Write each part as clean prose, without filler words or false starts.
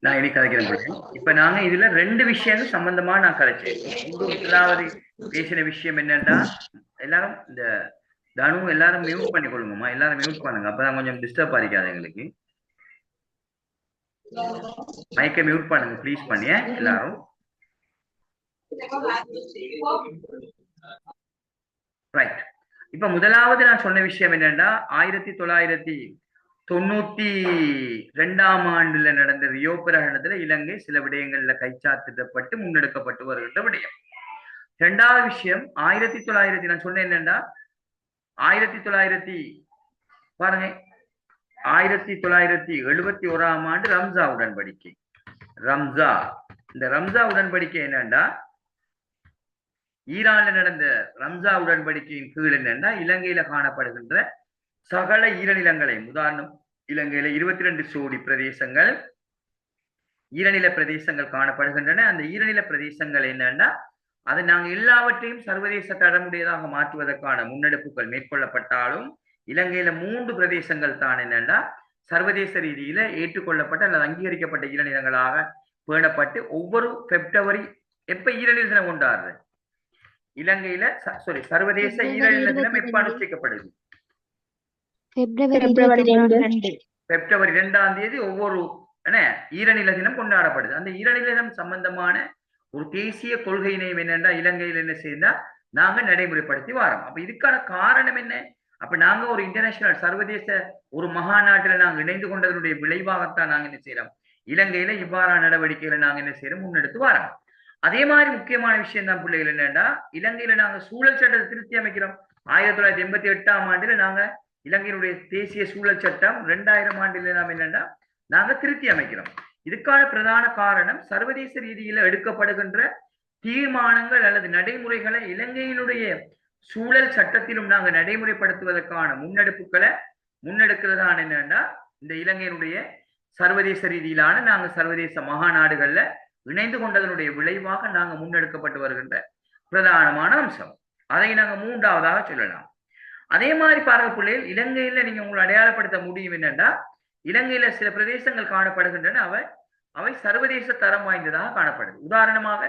நான் இனி கதைக்கிறேன். இப்ப நாங்க இதுல ரெண்டு விஷயங்கள் சம்பந்தமா நான் கதைச்சேன். முதலாவது பேசின விஷயம் என்னன்னா, எல்லாரும் இந்த தனு எல்லாரும் மியூட் பண்ணி கொள்ளுங்கம்மா, எல்லாரும் மியூட் பண்ணுங்க, அப்பதான் கொஞ்சம் டிஸ்டர்ப் ஆகிக்காது எங்களுக்கு. மைக்கை மியூட் பண்ணுங்க ப்ளீஸ் பண்ணி எல்லாரும். ரைட். இப்ப முதலாவது நான் சொன்ன விஷயம் என்னன்னா, 1992ஆம் ஆண்டுல நடந்த ரியோ பிரகடனத்துல இலங்கை சில விடயங்கள்ல கைச்சாத்திடப்பட்டு முன்னெடுக்கப்பட்டு வருகின்ற விடயம். இரண்டாவது விஷயம் 1900 நான் சொன்னேன் என்னன்னா, 1900 பாருங்க, 1971ஆம் ஆண்டு ரம்சா உடன்படிக்கை. ரம்சா, இந்த ரம்சா உடன்படிக்கை என்னன்னா, ஈரான்ல நடந்த ரம்சா உடன்படிக்கையின் கீழ் என்னன்னா, இலங்கையில காணப்படுகின்ற சகல ஈரநிலங்களை, உதாரணம் இலங்கையில 22 சோடி பிரதேசங்கள் ஈரநில பிரதேசங்கள் காணப்படுகின்றன. அந்த ஈரநில பிரதேசங்கள் என்னன்னா, அதை நாங்கள் எல்லாவற்றையும் சர்வதேச தரமுடையதாக மாற்றுவதற்கான முன்னெடுப்புகள் மேற்கொள்ளப்பட்டாலும் இலங்கையில 3 பிரதேசங்கள் தான் என்னன்னா சர்வதேச ரீதியில ஏற்றுக்கொள்ளப்பட்ட அல்லது அங்கீகரிக்கப்பட்ட ஈரநிலங்களாக பேணப்பட்டு ஒவ்வொரு பிப்ரவரி எப்ப ஈரநில தினம் கொண்டாடுறது இலங்கையில சர்வதேச ஈரநில தினம் எப்ப அனுஷ்டிக்கப்படுது? பிப்ரவரி 2ஆம் தேதி ஒவ்வொரு ஈரநில தினம் கொண்டாடப்படுது. அந்த ஈரநில தினம் சம்பந்தமான ஒரு தேசிய கொள்கையினையும் என்னென்னா இலங்கையில் என்ன செய்தா நாங்க நடைமுறைப்படுத்தி வரோம். அப்ப இதுக்கான காரணம் என்ன? அப்ப நாங்க ஒரு இன்டர்நேஷனல் சர்வதேச ஒரு மகாநாட்டில் நாங்க இணைந்து கொண்டதனுடைய விளைவாகத்தான் நாங்க என்ன செய்யறோம், இலங்கையில இவ்வாறான நடவடிக்கைகளை நாங்க என்ன செய்யறோம், முன்னெடுத்து வரோம். அதே மாதிரி முக்கியமான விஷயம் தான் பிள்ளைகள் என்னன்னா, இலங்கையில நாங்க சூழல் சட்டத்தை திருத்தி அமைக்கிறோம். 1988ஆம் ஆண்டுல நாங்க இலங்கையினுடைய தேசிய சூழல் சட்டம் 2000 ஆண்டில நாம் என்னன்னா நாங்க திருத்தி அமைக்கிறோம். இதுக்கான பிரதான காரணம் சர்வதேச ரீதியில எடுக்கப்படுகின்ற தீர்மானங்கள் அல்லது நடைமுறைகளை இலங்கையினுடைய சூழல் சட்டத்திலும் நாங்க நடைமுறைப்படுத்துவதற்கான முன்னெடுப்புகளை முன்னெடுக்கிறதான என்னன்னா இந்த இலங்கையினுடைய சர்வதேச ரீதியிலான நாங்க சர்வதேச மகாநாடுகள்ல இணைந்து கொண்டதனுடைய விளைவாக நாங்க முன்னெடுக்கப்பட்டு வருகின்ற பிரதானமான அம்சம். அதை நாங்க 3ஆவதாக சொல்லலாம். அதே மாதிரி பாருங்க பிள்ளைகள், இலங்கையில நீங்க உங்களை அடையாளப்படுத்த முடியும் என்னன்னா, இலங்கையில சில பிரதேசங்கள் காணப்படுகின்றன, அவை சர்வதேச தரம் வாய்ந்ததாக காணப்படுது. உதாரணமாக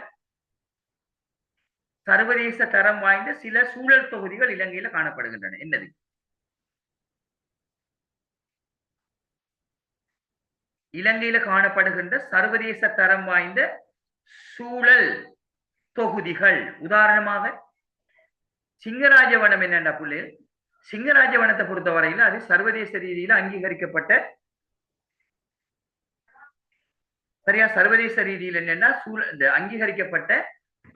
சர்வதேச தரம் வாய்ந்த சில சூழல் தொகுதிகள் இலங்கையில காணப்படுகின்றன. என்னது? இலங்கையில காணப்படுகின்ற சர்வதேச தரம் வாய்ந்த சூழல் தொகுதிகள். உதாரணமாக சிங்கராஜவனம் என்னென்ன பிள்ளைகள், சிங்கராஜவனத்தை பொறுத்தவரையில் அது சர்வதேச ரீதியில அங்கீகரிக்கப்பட்ட சரியா சர்வதேச ரீதியில் என்னன்னா அங்கீகரிக்கப்பட்ட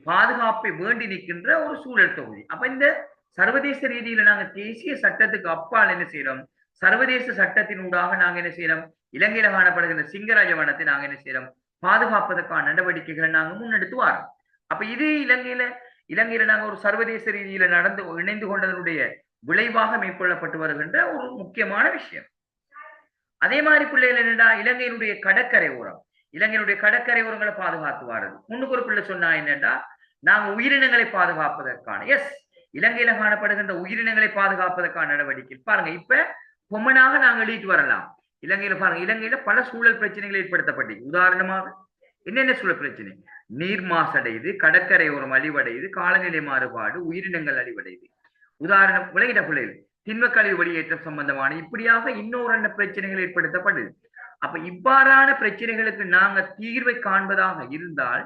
பாதுகாப்பை வேண்டி நிற்கின்ற ஒரு சூழல் தொகுதி. அப்ப இந்த சர்வதேச ரீதியில நாங்க தேசிய சட்டத்துக்கு அப்பால் என்ன செய்யறோம், சர்வதேச சட்டத்தினூடாக நாங்க என்ன செய்யறோம், இலங்கையில காணப்படுகின்ற சிங்கராஜ வனத்தை நாங்க என்ன செய்யறோம், பாதுகாப்பதற்கான நடவடிக்கைகளை நாங்க முன்னெடுத்து வரோம். அப்ப இது இலங்கையில நாங்க ஒரு சர்வதேச ரீதியில இணைந்து கொண்டதனுடைய விளைவாக மேற்கொள்ளப்பட்டு வருகின்ற ஒரு முக்கியமான விஷயம். அதே மாதிரி பிள்ளைகள் என்னடா, இலங்கையினுடைய கடற்கரை ஓரம், இலங்கையினுடைய கடற்கரை ஓரங்களை பாதுகாத்து வாருது. முன்னுக்கு ஒரு பிள்ளை சொன்னா என்னன்னா, நாங்க உயிரினங்களை பாதுகாப்பதற்கான இலங்கையில காணப்படுகின்ற உயிரினங்களை பாதுகாப்பதற்கான நடவடிக்கை பாருங்க. இப்ப பொம்மனாக நாங்க எழுதிட்டு வரலாம். இலங்கையில பாருங்க, இலங்கையில பல சூழல் பிரச்சனைகள் ஏற்படுத்தப்பட்டு, உதாரணமாக என்னென்ன சூழல் பிரச்சனை, நீர் மாசடையுது, கடற்கரை ஓரம் அழிவடையுது, காலநிலை மாறுபாடு, உயிரினங்கள் அழிவடையுது. உதாரணம் விலங்கிட பிள்ளைகள் திண்ம கழிவு வெளியேற்றம் சம்பந்தமான இப்படியாக இன்னொரு பிரச்சனைகள் ஏற்படுத்தப்படுது. அப்ப இவ்வாறான பிரச்சனைகளுக்கு நாங்க தீர்வை காண்பதாக இருந்தால்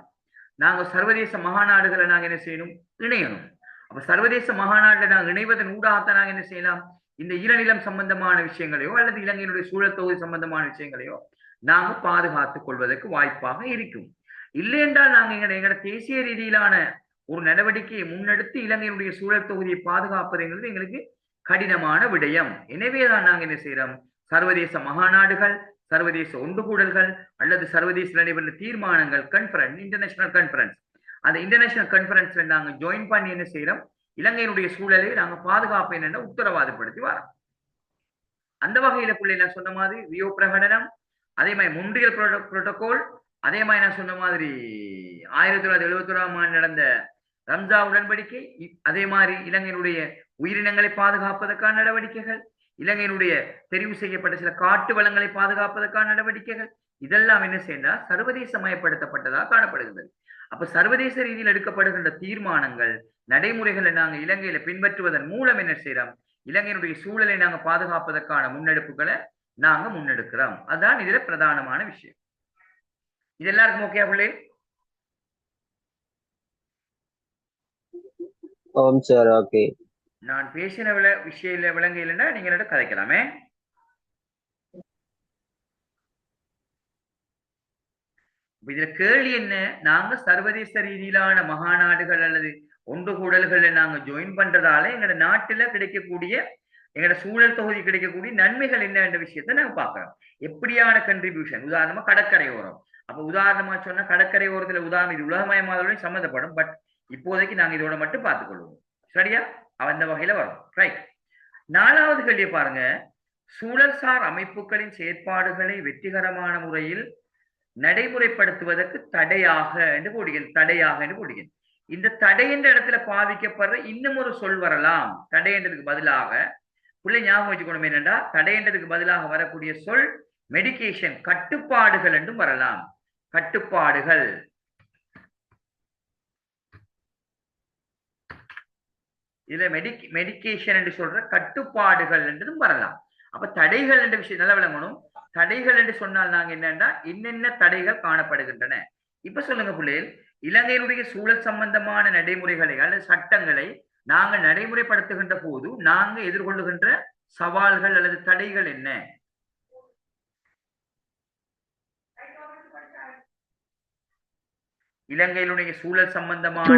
நாங்க சர்வதேச மகாநாடுகளை நாங்க என்ன செய்யணும், இணையணும். அப்ப சர்வதேச மகாநாட்டில் நாங்கள் இணைவதன் ஊடாகத்தான் நாங்க என்ன செய்யலாம், இந்த ஈரநிலம் சம்பந்தமான விஷயங்களையோ அல்லது இலங்கையினுடைய சூழல் தொகுதி சம்பந்தமான விஷயங்களையோ நாங்க பாதுகாத்துக் கொள்வதற்கு வாய்ப்பாக இருக்கும். இல்லை என்றால் நாங்க எங்களோட தேசிய ரீதியிலான ஒரு நடவடிக்கையை முன்னெடுத்து இலங்கையினுடைய சூழல் தொகுதியை பாதுகாப்பதுங்கிறது எங்களுக்கு கடினமான விடயம். எனவேதான் நாங்க என்ன செய்யறோம், சர்வதேச மகாநாடுகள், சர்வதேச ஒன்றுகூடல்கள் அல்லது சர்வதேச நடைபெற்ற தீர்மானங்கள், கான்ஃபரன்ஸ், இன்டர்நேஷனல் கான்ஃபரன்ஸ், அந்த இன்டர்நேஷனல் கான்ஃபரன்ஸ்ல நாங்க ஜாயின் பண்ணி என்ன செய்யறோம், இலங்கையினுடைய சூழலை நாங்க பாதுகாப்பை என்ன உத்தரவாதப்படுத்தி வரோம். அந்த வகையில பிள்ளை நான் சொன்ன மாதிரி ரியோ பிரகடனம், அதே மாதிரி மொன்றியல் புரோட்டோகால், அதே மாதிரி நான் சொன்ன மாதிரி 1971ஆம் ஆண்டு நடந்த ரம்சா உடன்படிக்கை, அதே மாதிரி இலங்கையினுடைய உயிரினங்களை பாதுகாப்பதற்கான நடவடிக்கைகள், இலங்கையினுடைய தெரிவு செய்யப்பட்ட சில காட்டு வளங்களை பாதுகாப்பதற்கான நடவடிக்கைகள் இதெல்லாம் என்ன செய்யறா சர்வதேசமயப்படுத்தப்பட்டதா காணப்படுகிறது. அப்ப சர்வதேச ரீதியில் எடுக்கப்படுகின்ற தீர்மானங்கள் நடைமுறைகளை நாங்க இலங்கையில பின்பற்றுவதன் மூலம் என்ன செய்யறோம், இலங்கையினுடைய சூழலை நாங்க பாதுகாப்பதற்கான முன்னெடுப்புகளை நாங்க முன்னெடுக்கிறோம். அதான் இதுல பிரதானமான விஷயம். இது எல்லாருக்கும் ஓகே பிள்ளை? ஓம் சார், ஓகே. நான் பேசின விஷயம் விளங்க இல்லைன்னா நீங்க என்னோட கதைக்கலாமே. இதுல கேள்வி என்ன, நாங்க சர்வதேச ரீதியிலான மகாநாடுகள் அல்லது ஒன்று கூடல்களை நாங்க ஜாயின் பண்றதால எங்களோட நாட்டுல கிடைக்கக்கூடிய எங்களோட சூழல் தொகுதி கிடைக்கக்கூடிய நன்மைகள் என்ன என்ற விஷயத்தை நாங்க பார்க்கிறோம். எப்படியான கண்ட்ரிபியூஷன், உதாரணமா கடற்கரை ஓரம். அப்ப உதாரணமா சொன்னா கடற்கரை ஓரத்துல உதாரணம் இது உலகமயமாதலுடன் சம்மந்தப்படும். பட் இப்போதைக்கு நாங்க இதோட மட்டும் பார்த்துக்கொள்வோம். சரியா? அந்த வகையில வரும். ரைட். 4வது கேள்வியை பாருங்க. சூழல்சார் அமைப்புகளின் செயற்பாடுகளை வெற்றிகரமான முறையில் நடைமுறைப்படுத்துவதற்கு தடையாக என்று போடுகிறேன். தடையாக என்று போடுகிறேன். இந்த தடை என்ற இடத்துல பாதிக்கப்படுற இன்னும் ஒரு சொல் வரலாம். தடை என்றதுக்கு பதிலாக புள்ளை ஞாபகம் வச்சுக்கணும் என்னண்டா, தடை என்றதுக்கு பதிலாக வரக்கூடிய சொல் மெடிகேஷன், கட்டுப்பாடுகள் என்றும் வரலாம். கட்டுப்பாடுகள். இதுல மெடிகேஷன் என்று சொல்ற கட்டுப்பாடுகள் என்றதும் வரலாம். அப்ப தடைகள் என்ற விஷயம் நல்லா விளங்கணும். தடைகள் என்று சொன்னால் நாங்க என்னன்னா என்னென்ன தடைகள் காணப்படுகின்றன. இப்ப சொல்லுங்க பிள்ளைகள், இலங்கையினுடைய சூழல் சம்பந்தமான நடைமுறைகளை அல்லது சட்டங்களை நாங்க நடைமுறைப்படுத்துகின்ற போது நாங்க எதிர்கொள்ளுகின்ற சவால்கள் அல்லது தடைகள் என்ன? இலங்கையினுடைய சூழல் சம்பந்தமான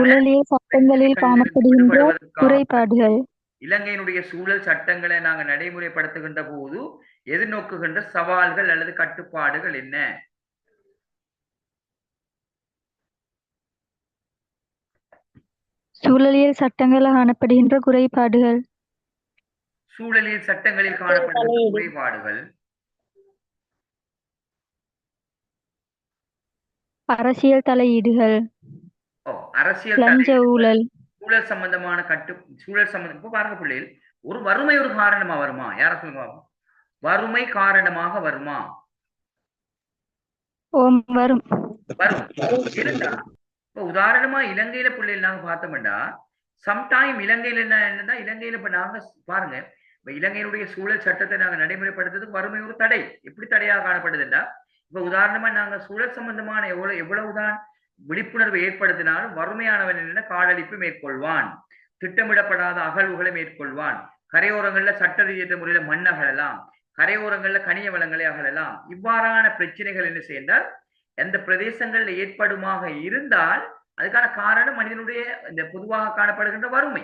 சட்டங்களில் காணப்படுகின்ற குறைபாடுகள், இலங்கையினுடைய சூழல் சட்டங்களை நாங்க நடைமுறைப்படுத்துகின்ற போது எதிர்நோக்குகின்ற சவால்கள் அல்லது கட்டுப்பாடுகள் என்ன? சூழலியல் சட்டங்களில் காணப்படுகின்ற குறைபாடுகள். சூழலியல் சட்டங்களில் காணப்படுகின்ற குறைபாடுகள். அரசியல் தலையீடுகள். அரசியல் லஞ்ச ஊழல். சூழல் சம்பந்தமான சூழல் சம்பந்தம். இப்ப பாருங்க பிள்ளைகள், ஒரு வறுமை ஒரு காரணமா வருமா? யார சொல்லுங்க. வறுமை காரணமாக வருமா? வரும். வரும். இப்ப உதாரணமா இலங்கையில பிள்ளைகள் நாங்க பார்த்தோம்னா சம்டைம் இலங்கையில என்னன்னா இலங்கையில இப்ப நாங்க பாருங்க, இப்ப இலங்கையினுடைய சூழல் சட்டத்தை நாங்க நடைமுறைப்படுத்துறதுக்கு வறுமை ஒரு தடை. எப்படி தடையாக காணப்படுதுன்னா, இப்ப உதாரணமா நாங்க சூழல் சம்பந்தமான எவ்வளவுதான் விழிப்புணர்வு ஏற்படுத்தினாலும் வறுமையானவன் என்ன காடழிப்பு மேற்கொள்வான், திட்டமிடப்படாத அகழ்வுகளை மேற்கொள்வான், கரையோரங்கள்ல சட்ட ரீதியற்ற முறையில மண் அகழலாம், கரையோரங்கள்ல கனிய வளங்களை அகழலாம். இவ்வாறான பிரச்சனைகள் என்ன செய்தால் எந்த பிரதேசங்கள்ல ஏற்படுமாக இருந்தால் அதுக்கான காரணம் மனிதனுடைய இந்த பொதுவாக காணப்படுகின்ற வறுமை.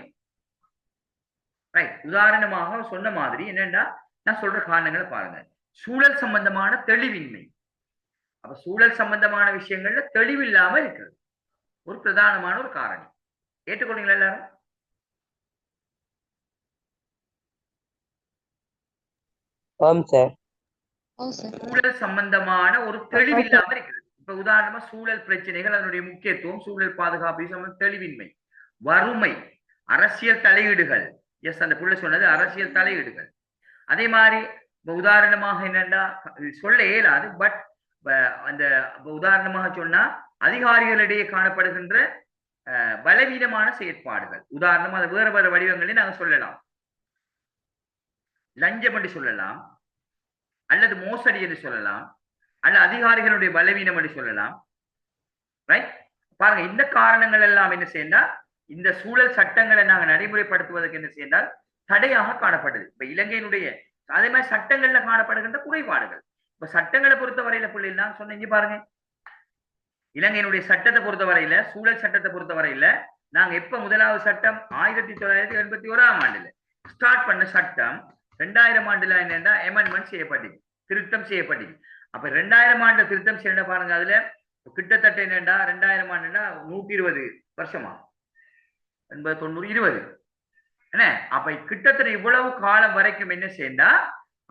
ரைட். உதாரணமாக சொன்ன மாதிரி என்னன்னா, நான் சொல்ற காரணங்களை பாருங்க. சூழல் சம்பந்தமான தெளிவின்மை. அப்ப சூழல் சம்பந்தமான விஷயங்கள்ல தெளிவில்லாம இருக்கிறது ஒரு பிரதானமான ஒரு காரணம். ஏற்றுக்கொள்றீங்களா எல்லாரும்? சூழல் சம்பந்தமான ஒரு தெளிவில்லாம இருக்கிறது. இப்ப உதாரணமா சூழல் பிரச்சனைகள், அதனுடைய முக்கியத்துவம், சூழல் பாதுகாப்பு, தெளிவின்மை, வறுமை, அரசியல் தலையீடுகள். எஸ், அந்த புள்ள சொன்னது அரசியல் தலையீடுகள். அதே மாதிரி உதாரணமாக என்னன்னா சொல்ல இயலாது, பட் அந்த உதாரணமாக சொன்னா அதிகாரிகளிடையே காணப்படுகின்ற பலவீனமான செயற்பாடுகள். உதாரணமா அதை வேற வேற வடிவங்களில் நாங்க சொல்லலாம். லஞ்சம் என்று சொல்லலாம், அல்லது மோசடி என்று சொல்லலாம், அல்லது அதிகாரிகளுடைய பலவீனம் என்று சொல்லலாம். ரைட். பாருங்க, இந்த காரணங்கள் எல்லாம் என்ன செய்யணும், இந்த சூழல் சட்டங்களை நாங்கள் நடைமுறைப்படுத்துவதற்கு என்ன செய்தால் தடையாக காணப்படுது. இப்ப இலங்கையினுடைய அதே மாதிரி சட்டங்கள்ல காணப்படுகின்ற குறைபாடுகள். இப்ப சட்டங்களை பொறுத்தவரையில பிள்ளைகள் நான் சொன்னீங்க பாருங்க, இலங்கையினுடைய சட்டத்தை பொறுத்தவரையில, சூழல் சட்டத்தை பொறுத்தவரையில நாங்க எப்ப முதலாவது சட்டம் 1981ஆம் ஆண்டுல ஸ்டார்ட் பண்ண சட்டம் 2000 ஆண்டுல என்னன்னா அமெண்ட்மெண்ட் செய்யப்பட்டது, திருத்தம் செய்யப்பட்டது. அப்ப 2000 ஆண்டு திருத்தம் செய்ய பாருங்க, அதுல கிட்டத்தட்ட என்னண்டா 2000 ஆண்டுனா 120 வருஷமா, 80 90 20 என்ன. அப்ப கிட்டத்தட்ட இவ்வளவு காலம் வரைக்கும் என்ன செய்யண்டா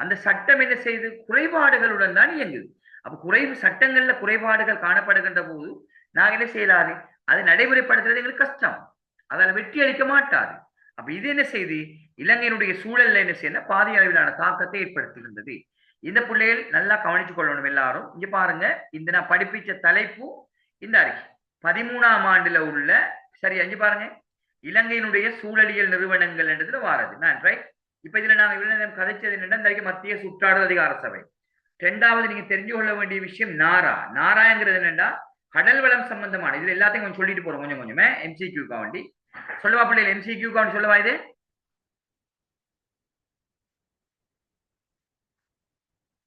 அந்த சட்டம் என்ன செய்யுது, குறைபாடுகளுடன் தான் இயங்குது. அப்ப சட்டங்கள்ல குறைபாடுகள் காணப்படுகின்ற போது நாங்க என்ன செய்யலாது, அதை நடைமுறைப்படுத்துறது எங்களுக்கு கஷ்டம், அதால வெற்றி அளிக்க மாட்டாது. அப்ப இது என்ன செய்யுது, இலங்கையினுடைய சூழல்ல என்ன செய்யணும் பாரிய அளவிலான தாக்கத்தை ஏற்படுத்துகின்றது. இந்த பிள்ளைகள் நல்லா கவனிச்சு கொள்ளணும் எல்லாரும். இங்க பாருங்க, இந்த நான் படிப்பிச்ச தலைப்பு இந்த அறிக்கை 13ஆம் ஆண்டுல உள்ள சரி அஞ்சு பாருங்க, இலங்கையினுடைய சூழலியல் நிறுவனங்கள் என்றதுல வாரது நான் ரைட். இப்ப இதுல நாங்க இவ்வளவு நேரம் கதைச்சது என்னன்னா இந்த அறிக்கை மத்திய சுற்றாடல் அதிகார சபை. ரெண்டாவது நீங்க தெரிஞ்சு கொள்ள வேண்டிய விஷயம் நாராங்கிறது என்னன்னா கடல் வளம் சம்பந்தமான. இதுல எல்லாத்தையும் கொஞ்சம் சொல்லிட்டு போறோம் கொஞ்சம் கொஞ்சமே MCQ காண்டி சொல்லவா பிள்ளைகள்? MCQ காண்டி சொல்லவா? இது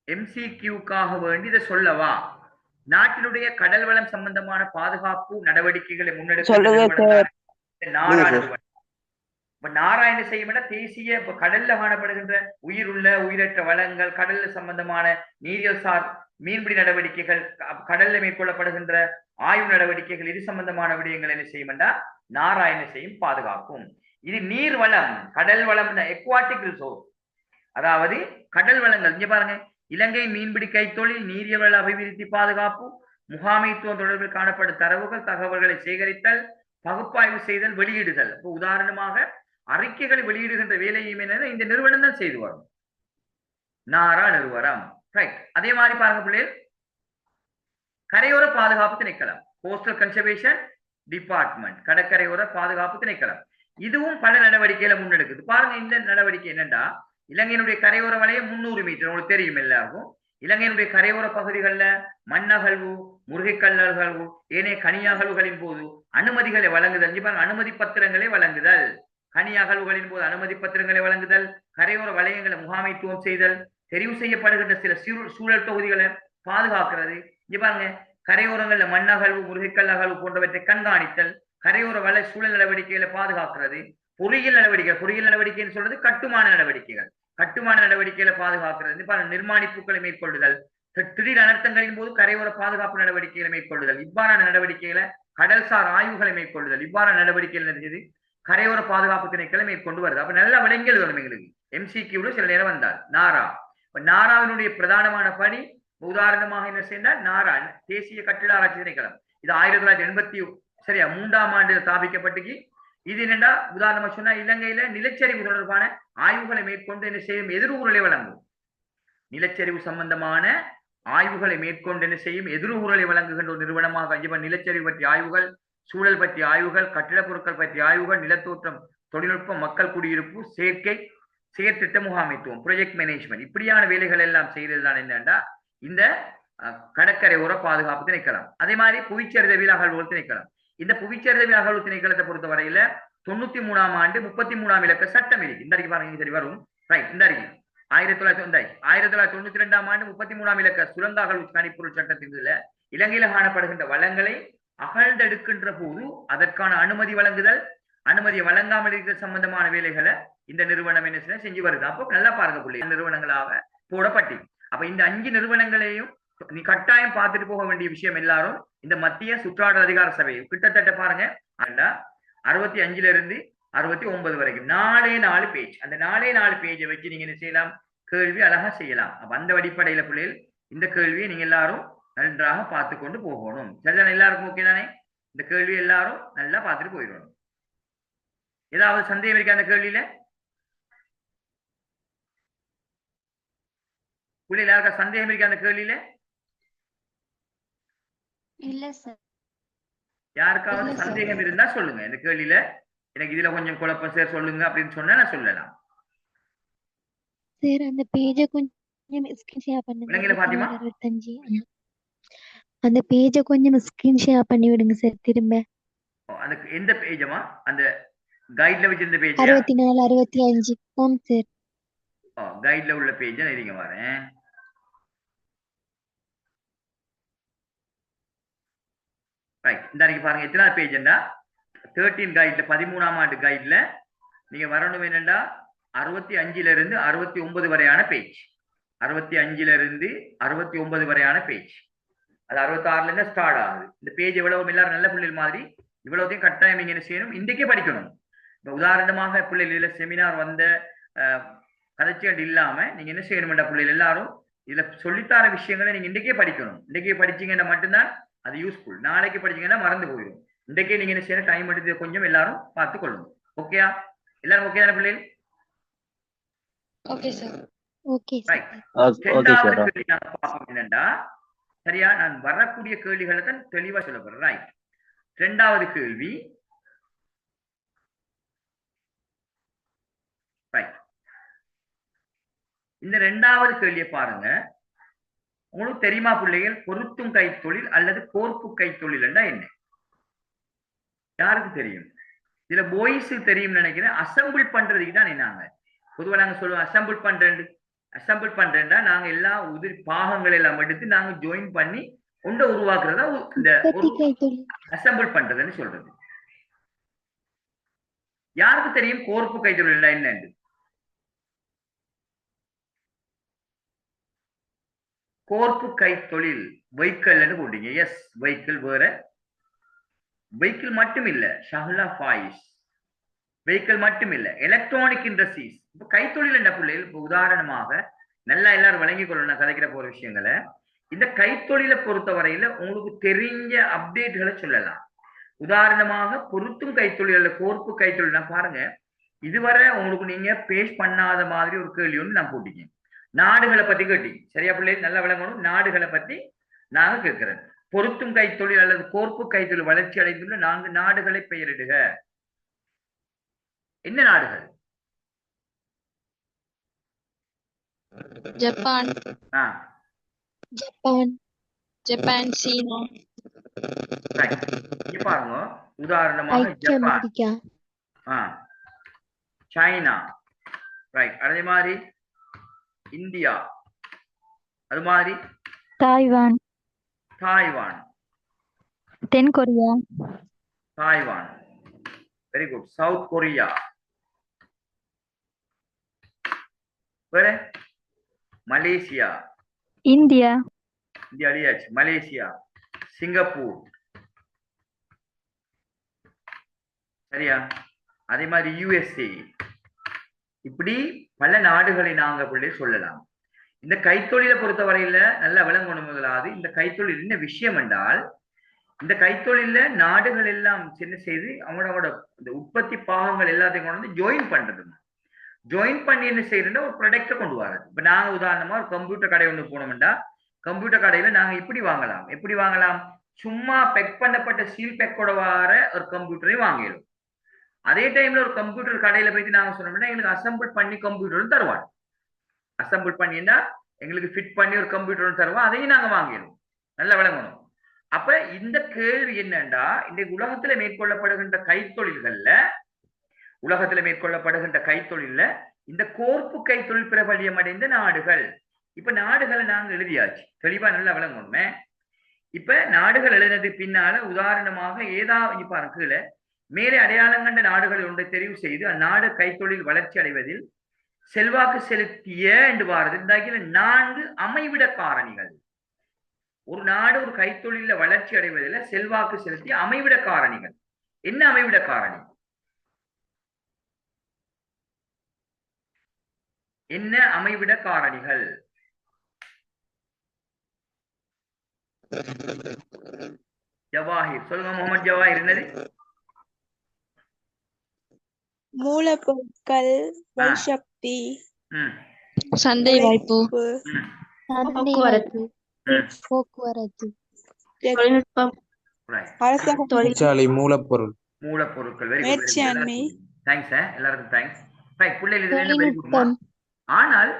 MCQக்காக வேண்டி இதை சொல்லவா? நாட்டினுடைய கடல் வளம் சம்பந்தமான பாதுகாப்பு நடவடிக்கைகளை முன்னெடுக்க நாராயண செய்யும் தேசிய கடல்ல காணப்படுகின்ற உயிருள்ள உயிரற்ற வளங்கள், கடல் சம்பந்தமான நீரியல் சார் மீன்பிடி நடவடிக்கைகள், கடல்ல மேற்கொள்ளப்படுகின்ற ஆய்வு நடவடிக்கைகள், இது சம்பந்தமான விடயங்கள் என்ன செய்யும்னா நாராயண செய்யும் பாதுகாப்பும். இது நீர் வளம், கடல் வளம், எக்வாட்டிக் ரிசோர்ஸ், அதாவது கடல் வளங்கள். இங்க பாருங்க, இலங்கை மீன்பிடி கைத்தொழில் நீரியல் வள அபிவிருத்தி பாதுகாப்பு முகாமைத்துவம் தொடர்பில் காணப்படும் தரவுகள் தகவல்களை சேகரித்தல், பகுப்பாய்வு செய்தல், வெளியிடுதல். இப்போ உதாரணமாக அறிக்கைகளை வெளியிடுகின்ற வேலையும் என்ன இந்த நிறுவனம் தான் செய்து வரும், நாரா நிறுவனம் ரைட். அதே மாதிரி பாருங்க பிள்ளைகள், கரையோர பாதுகாப்பு திணைக்களம், கோஸ்டல் கன்சர்வேஷன் டிபார்ட்மெண்ட், கடற்கரையோர பாதுகாப்பு திணைக்களம், இதுவும் பல நடவடிக்கைகளை முன்னெடுக்குது. பாருங்க, இந்த நடவடிக்கை என்னண்டா இலங்கையினுடைய கரையோர வளையம் 300 மீட்டர், உங்களுக்கு தெரியும் எல்லாருக்கும். இலங்கையினுடைய கரையோர பகுதிகளில் மண்ணகழ்வு, முருகைக்கல் அகழ்வு, ஏனைய கனியகழ்வுகளின் போது அனுமதிகளை வழங்குதல். அனுமதி பத்திரங்களை வழங்குதல், கனியகழ்வுகளின் போது அனுமதி பத்திரங்களை வழங்குதல், கரையோர வளையங்களை முகாமைத்துவம் செய்தல், தெரிவு செய்யப்படுகின்ற சில சூழல் தொகுதிகளை பாதுகாக்கிறது. இங்க பாருங்க, கரையோரங்கள்ல மண்ணகழ்வு, முருகைக்கல் அகழ்வு போன்றவற்றை கண்காணித்தல், கரையோர வள சூழல் நடவடிக்கைகளை பாதுகாக்கிறது. பொறியியல் நடவடிக்கைன்னு சொல்றது கட்டுமான நடவடிக்கைகள், கட்டுமான நடவடிக்கைகளை பாதுகாக்கிறது. நிர்மாணிப்புகளை மேற்கொள்ளுதல், திடீர் அனர்த்தங்களின் போது கரையோர பாதுகாப்பு நடவடிக்கைகளை மேற்கொள்ளுதல், இவ்வாறான நடவடிக்கைகளை, கடல்சார் ஆய்வுகளை மேற்கொள்ளுதல், இவ்வாறான நடவடிக்கைகள் நடந்தது கரையோர பாதுகாப்பு திணைக்களை மேற்கொண்டு வருது. அப்ப நல்ல விலங்கியல் வரும் எங்களுக்கு MCQ சில நேரம் வந்தால். நாராவினுடைய பிரதானமான பணி உதாரணமாக என்ன செய்தால் நாரா தேசிய கட்டிட ஆராய்ச்சி திணைக்களம். இது 1983ஆம் ஆண்டு ஸ்தாபிக்கப்பட்டு, இது என்னண்டா உதாரணமா சொன்னா இலங்கையில நிலச்சரிவு தொடர்பான ஆய்வுகளை மேற்கொண்டு என்ன செய்யும் எதிர்வுகளை வழங்கும். நிலச்சரிவு சம்பந்தமான ஆய்வுகளை மேற்கொண்டு என்ன செய்யும் எதிர்வுகளை வழங்குகின்ற ஒரு நிறுவனமாக நிலச்சரிவு பற்றிய ஆய்வுகள், சூழல் பற்றிய ஆய்வுகள், கட்டிடப் பொருட்கள் பற்றிய ஆய்வுகள், நிலத்தோற்றம், தொழில்நுட்பம், மக்கள் குடியிருப்பு, செயற்திட்ட முகாமைத்துவம், ப்ரொஜெக்ட் மேனேஜ்மெண்ட், இப்படியான வேலைகள் எல்லாம் செய்யறதுதான் என்னன்னா இந்த கடற்கரை ஓர பாதுகாப்பு திணைக்களம். அதே மாதிரி புவிச்சரிதவியல் அகழ்வுகள் திணைக்களம். இந்த புவிச்சரிதவியல் அகழ்வு திணைக்களத்தை பொறுத்த வரையில 93ஆம் ஆண்டு 33ஆம் இலக்க சட்டம் இருக்கு. இந்த அறிக்கை பாருங்க, சரி வரும் ரைட். இந்த அறிக்கை 1992ஆம் ஆண்டு 33ஆம் இலக்க சுரங்க அகழ்வு கணிப்பொருள் சட்டத்தின் இலங்கையில காணப்படுகின்ற வளங்களை அகழ்ந்தெடுக்கின்ற போது அதற்கான அனுமதி வழங்குதல், அனுமதியை வழங்காமல் இருக்கிற சம்பந்தமான வேலைகளை இந்த நிறுவனம் என்ன செஞ்சு வருது. அப்போ நல்லா பாருங்க புள்ளி, நிறுவனங்களாக போடப்பட்டி. அப்ப இந்த 5 நிறுவனங்களையும் நீ கட்டாயம் பார்த்துட்டு போக வேண்டிய விஷயம் எல்லாரும் இந்த மத்திய சுற்றாடல் அதிகார சபை. கிட்டத்தட்ட பாருங்க 65ல இருந்து 69 வரைக்கும் 4 பேஜ். அந்த 4 பேஜை வச்சு நீங்க என்ன செய்யலாம், கேள்வி அழகா செய்யலாம். அப்ப அந்த அடிப்படையில பிள்ளைகள் இந்த கேள்வியை நீங்க எல்லாரும் நன்றாக பார்த்து கொண்டு போகணும். சரிதானே? எல்லாருக்கும் ஓகே தானே? இந்த கேள்வி எல்லாரும் நல்லா பார்த்துட்டு போயிடணும். ஏதாவது சந்தேகம் இருக்கா அந்த கேள்வியில? பிள்ளைகள் யாருக்கா சந்தேகம் இருக்கா அந்த கேள்வியில? இல்ல சார். யாருக்காவது சந்தேகம் இருந்தா சொல்லுங்க. இந்த கேள்வியில எனக்கு இதுல கொஞ்சம் குழப்பம் சார் சொல்லுங்க அப்படின்னு சொன்னா நான் சொல்லலாம். சார் அந்த பேஜை கொஞ்சம் ஸ்கிரீன் ஷேர் பண்ணுங்க. விலங்கில பாத்திமா, 65 அந்த பேஜை கொஞ்சம் ஸ்கிரீன் ஷேர் பண்ணி விடுங்க சார் திரும்ப. அந்த எந்த பேஜமா? அந்த கைட்ல வச்சிருந்த பேஜ் 64 65 ஓம் சார். கைட்ல உள்ள பேஜ் நான் இருங்க வரேன். ரைட். இந்த அறிக்கை பாருங்க, எத்தனை பேஜ்னா 13 கைட்ல 13ஆம் ஆண்டு கைட்ல நீங்க வரணும் என்னண்டா 65ல இருந்து 69 வரையான பேஜ். 65ல இருந்து 69 வரையான பேஜ். அது 66ல இருந்து ஸ்டார்ட் ஆகுது. இந்த பேஜ் எவ்வளவு எல்லாரும் நல்ல பிள்ளைகள் மாதிரி இவ்வளவுத்தையும் கட்டாயம் நீங்க என்ன செய்யணும், இன்றைக்கே படிக்கணும். இப்ப உதாரணமாக பிள்ளைகள் செமினார் வந்த கதைச்சிகள் இல்லாம நீங்க என்ன செய்யணும்டா பிள்ளைகள் எல்லாரும் இதுல சொல்லித்தார விஷயங்களை நீங்க இன்றைக்கே படிக்கணும். இன்றைக்கே படிச்சீங்கன்னா மட்டும்தான் அது யூஸ்ஃபுல். நாளைக்கு படிச்சீங்கன்னா மறந்து போயிடும். இன்றைக்கே நீங்க என்ன செய்யணும், டைம் எடுத்து கொஞ்சம் எல்லாரும் பார்த்து கொள்ளணும். ஓகேயா? எல்லாரும் ஓகே தானே பிள்ளைகள்? Okay sir. Okay right. Sir. Okay இரண்டாவது சார். கேள்வி நாங்க பார்ப்போம் என்னன்னா, சரியா, நான் வரக்கூடிய கேள்விகளை தான் தெளிவா சொல்ல போறேன். ரைட். இரண்டாவது கேள்வி. ரைட். இந்த இரண்டாவது கேள்வியை பாருங்க. உங்களுக்கு தெரியுமா பிள்ளைகள், பொருத்தும் கைத்தொழில் அல்லது கோர்ப்பு கைத்தொழில் என்ன? யாருக்கு தெரியும்? இதுல பாய்ஸ் தெரியும் நினைக்கிறேன். அசம்பிள் பண்றதுக்கு தான் என்னாங்க பொதுவா நாங்க சொல்லுவோம் அசம்பிள் பண்றேன்டா நாங்க எல்லா உதிரி பாகங்கள் எல்லாம் எடுத்து நாங்க ஜாயின் பண்ணி ஒன்றை உருவாக்குறதா இந்த ஒரு அசம்பிள் பண்றதுன்னு சொல்றது. யாருக்கு தெரியும் கோர்ப்பு கைத்தொழில் என்னன்னு? கோர்ப்பு கைத்தொழில் வெஹிக்கிள் போட்டீங்க. S, vehicle. வேற வெஹிக்கிள் மட்டும் இல்ல, ஷஹ்லா ஃபாயிஸ், வெஹிக்கிள் மட்டும் இல்ல, எலக்ட்ரானிக் இண்டஸ்ட்ரீஸ். இப்ப கைத்தொழில் என்ன பிள்ளைகள், இப்ப உதாரணமாக நல்லா எல்லாரும் வழங்கிக் கொள்ளணும் கதைக்கிற போற விஷயங்களை. இந்த கைத்தொழிலை பொறுத்த வரையில உங்களுக்கு தெரிஞ்ச அப்டேட்களை சொல்லலாம். உதாரணமாக பொருத்தும் கைத்தொழில், கோர்ப்பு கைத்தொழில் பாருங்க. இதுவரை உங்களுக்கு நீங்க பேஸ் பண்ணாத மாதிரி ஒரு கேள்வி ஒன்று நான் போட்டீங்க. நாடுகளை பத்தி கேட்டீங்க. சரியா பிள்ளைகள், நல்லா விளங்கணும். நாடுகளை பத்தி நாங்க கேட்கிறேன். பொருத்தும் கைத்தொழில் அல்லது கோர்ப்பு கைத்தொழில் வளர்ச்சி அடைந்துள்ள 4 நாடுகளை பெயரிடுக. என்ன நாடுகள்? ஜப்பான், ஜப்பான், ஜப்பான், சீனா. இங்க பாருங்க. உதாரணமாக ஐக்கிய ஜப்பான், அமெரிக்கா, சைனா, ரைட். அதே மாதிரி இந்தியா, அது மாதிரி தாய்வான், தாய்வான், தென் Korea, Taiwan, very good. South Korea, வேற மலேசியா, இந்தியா, இந்தியா அழியாச்சு, மலேசியா, சிங்கப்பூர், சரியா, அதே மாதிரி யுஎஸ்ஏ. இப்படி பல நாடுகளை நாங்க அப்படி சொல்லலாம். இந்த கைத்தொழிலை பொறுத்தவரையில நல்ல விளங்கணும். முதலாவது இந்த கைத்தொழில் என்ன விஷயம் என்றால், இந்த கைத்தொழில நாடுகள் எல்லாம் என்ன செய்து அவங்களோட இந்த உற்பத்தி பாகங்கள் எல்லாத்தையும் கொண்டு வந்து ஜாயின் பண்றது. ஜாயின் பண்ணி என்ன செய்யறதுன்னா ஒரு ப்ராடக்டை கொண்டு வர்றது. இப்ப நாங்க உதாரணமா ஒரு கம்ப்யூட்டர் கடை ஒன்று போனோம்னா, கம்ப்யூட்டர் கடையில நாங்க இப்படி வாங்கலாம். எப்படி வாங்கலாம்? சும்மா பெக் பண்ணப்பட்ட சீல் பெக்கோட வர ஒரு கம்ப்யூட்டரையும் வாங்கிடும். அதே டைம்ல ஒரு கம்ப்யூட்டர் கடையில போயிட்டு நாங்க சொன்னோம்னா எங்களுக்கு அசம்பிள் பண்ணி கம்ப்யூட்டரும் தருவாங்க. அசம்பிள் பண்ணினா எங்களுக்கு ஃபிட் பண்ணி ஒரு கம்ப்யூட்டரும் தருவோம். அதையும் நாங்க வாங்கிடுவோம். நல்லா விளங்கணும். அப்ப இந்த கேள்வி என்னன்னா, இந்த உலகத்துல மேற்கொள்ளப்படுகின்ற கைத்தொழில்ல இந்த கோர்ப்பு கைத்தொழில் பிரபல்யம் அடைந்த நாடுகள். இப்ப நாடுகளை நாங்க எழுதியாச்சு. தெளிவா நல்லா விளங்கணுமே. இப்ப நாடுகள் எழுதினதுக்கு பின்னால உதாரணமாக ஏதாவது பாருங்க, கீழே மேலே அடையாளம் கண்ட நாடுகள் ஒன்றை தெரிவு செய்து அந்நாடு கைத்தொழில் வளர்ச்சி அடைவதில் செல்வாக்கு செலுத்திய என்று வாரது. இந்த 4 அமைவிட காரணிகள். ஒரு நாடு ஒரு கைத்தொழில வளர்ச்சி அடைவதில் செல்வாக்கு செலுத்திய அமைவிட காரணிகள். என்ன அமைவிட காரணி? என்ன அமைவிட காரணிகள்? ஜவாஹிர் சொல்லுங்க. முகமது ஜவாஹிர். என்னது? மூலப்பொருட்கள், வல்சக்தி, சந்தை வாய்ப்பு, போக்குவரத்து, போக்குவரத்து, தொழில்நுட்பம், தொழிற்சாலை, மூலப்பொருட்கள். மேற்சியாண்மை. தேங்க்ஸ். எல்லாருக்கும் தேங்க்ஸ். ரைட் பிள்ளைகள், இதுல என்ன வெரி குட்மா. ஆனால்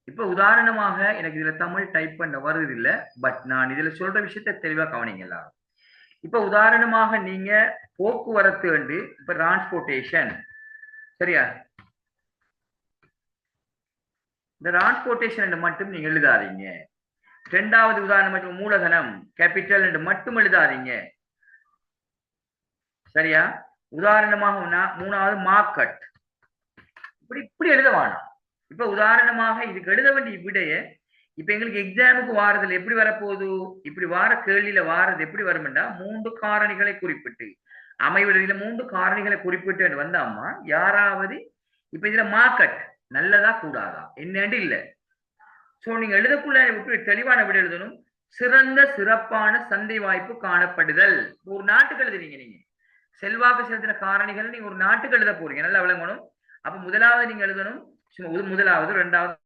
இப்ப உதாரணமாக எனக்கு இதுல தமிழ் டைப் பண்ண வருது இல்ல, பட் நான் இதுல சொல்ற விஷயத்த தெளிவா கவனிங்க எல்லாரும். இப்ப உதாரணமாக நீங்க போக்குவரத்து வந்து இப்ப டிரான்ஸ்போர்டேஷன், சரியா? இந்த டிரான்ஸ்போர்டேஷன் மட்டும் நீங்க எழுதாதீங்க. இரண்டாவது உதாரணம் மூலதனம், கேபிட்டல் என்று மட்டும் எழுதாதீங்க. சரியா? உதாரணமாக மூணாவது மார்க்கெட். இப்படி எழுத வேணாம். இப்ப உதாரணமாக இதுக்கு எழுத வேண்டிய விடைய இப்ப எங்களுக்கு எக்ஸாமுக்கு வாரதுல எப்படி வரப்போகுது? இப்படி வார கேள்வியில வாரது எப்படி வரும்னா 3 காரணிகளை குறிப்பிட்டு அமைவிடத்துல 3 காரணிகளை குறிப்பிட்டு வந்தாமா யாராவது இப்ப இதுல மார்க்கெட் நல்லதா கூடாதா என்னன்னு இல்ல. சோ நீங்க எழுதக்குள்ள தெளிவான விட எழுதணும். சிறந்த சிறப்பான சந்தை வாய்ப்பு காணப்படுதல். ஒரு நாட்டுக்கு எழுதுறீங்க நீங்க, செல்வாக்கு செலுத்தின காரணிகள் நீங்க ஒரு நாட்டுக்கு எழுத போறீங்க. நல்லா விளங்கணும். அப்ப முதலாவது நீங்க எழுதணும் முதலாவது இரண்டாவது